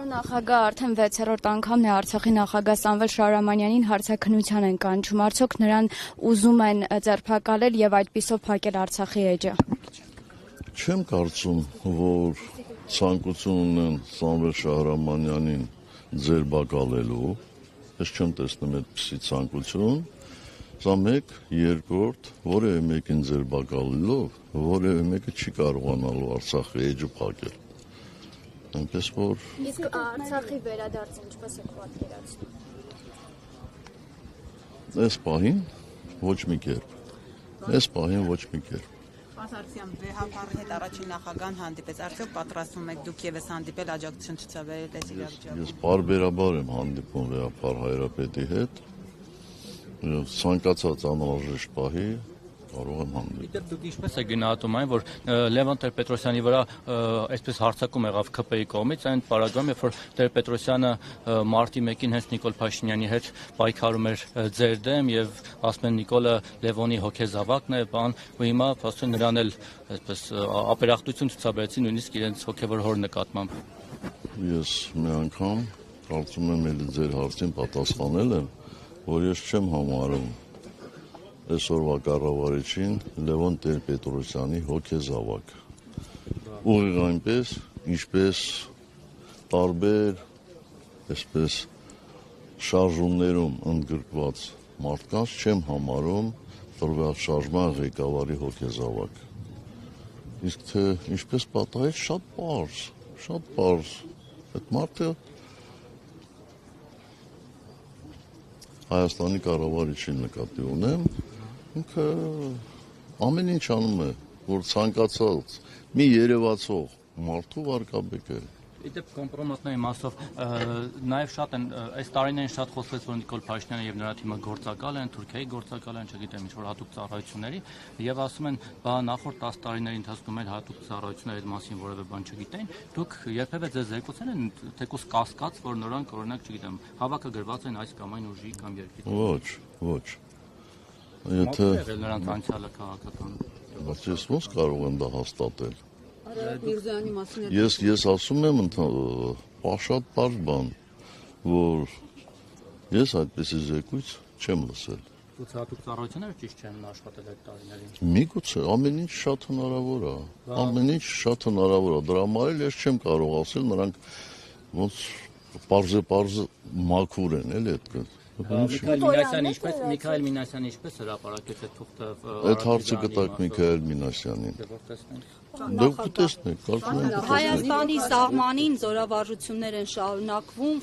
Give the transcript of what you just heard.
Նախագահ արդեն 6-րդ անգամն է Արցախի նախագահ Սամվել Շահրամանյանին հարցաքննության են կանչում, արդյոք նրան ուզում են ձերբակալել եւ այդպիսով փակել Արցախի էջը։ Չեմ կարծում, որ ցանկություն ունեն Սամվել Շահրամանյանին ձերբակալելու, ես չեմ տեսնում այդպիսի ցանկություն, սա մեկ, երկրորդ, որևէ մեկին ձերբակալելով, որևէ մեկը չի կարողանալու Արցախի էջը փակել։ Այնպես որ Իսկ Արցախի վերադարձը ինչպես եք պատկերացնում։ Այս պահին ոչ մի կերպ։ Ասարցյան վեհապարի հետ առաջին նախագահան հանդիպեց, արդյոք պատրաստվում եք դուք եւս հանդիպել աջակցություն ցուցաբերել այս իրավիճակին։ Ես բարբերաբար եմ հանդիպում վեհապար Հայրապետի հետ։ Ցանկացած անհրաժեշտ պահի կարող եմ հանդիպել։ Դուք ինչպես եք գնահատում այն, որ Լևոն Տեր-Պետրոսյանի վրա այսպես հարձակում եղավ ՔՊ-ի կողմից, այն պարագայում, երբ որ Տեր-Պետրոսյանը մարտի 1-ին հենց Նիկոլ Փաշինյանի հետ պայքարում էր ձեր դեմ եւ ասում են Նիկոլը Լևոնի հոգեզավակն է, ու հիմա փաստորեն նրան էլ այսպես ապերախտություն ցուցաբերեցին նույնիսկ իրենց հոգեվոր հոր նկատմամբ։ Ես մի անգամ կարծում եմ էլի ձեր հարցին պատասխանել եմ, որ ես չեմ համարում այսօրվա կառավարիչին Լևոն Տեր-Պետրոսյանի հոգեզավակ։ Ուղիղ այնպես, ինչպես տարբեր այսպես շարժումներում ընդգրկված մարդկանց չեմ համարում տրվյալ շարժման ղեկավարի հոգեզավակ։ Իսկ թե ինչպես պատահեց, շատ պարզ։ Այդ մարդը Հայաստանի կառավարիչին նկատի ունեմ, ինքը ամեն ինչ անում է, որ ցանկացած մի երևացող մարդու վարկաբեկ է։ Իդեպ կոմպրոմատների մասով նաև շատ են այս տարիներին շատ խոսվեց, որ Նիկոլ Փաշինյանը եւ նրա թիմը գործակալ են, Թուրքիայի գործակալ են, չգիտեմ, ինչ-որ հատուկ ծառայությունների եւ ասում են, բա նախորդ 10 տարիների ընթացքում էլ հատուկ ծառայությունների այդ մասին որևէ բան չգիտեն։ Դուք երբևէ ձեզ զեկուցել են թեկուզ կասկած, որ նրանք օրինակ, չգիտեմ, հավաքը գրված են այս կամ այն ուժի կամ երկրի։ Ոչ։ Եթե նրանց անցյալը քաղաքական։ Բայց ես ոնց կարող եմ դա հաստատել։ Միրզոյանի մասին Ես ասում եմ շատ պարզ բան, որ ես այդպեսի զեկույց չեմ լսել։ Գուցե հատուկ ծառայությունները ճիշտ չեն աշխատել այդ տարիներին։ Միգուցե ամեն ինչ շատ հնարավոր է։ Ամեն ինչ շատ հնարավոր է։ Դրա համար էլ ես չեմ կարող ասել, նրանք ոնց պարզ մաքուր են, էլի այդ Միքայել Մինասյանը ինչպես հրապարակեց այդ թուղթը։ Այդ հարցը կտակ Միքայել Մինասյանին։ Դե կտեսնենք, կարծում եմ կտեսնենք։ Հայաստանի սահմանին զորավարժություններ են շարունակվում։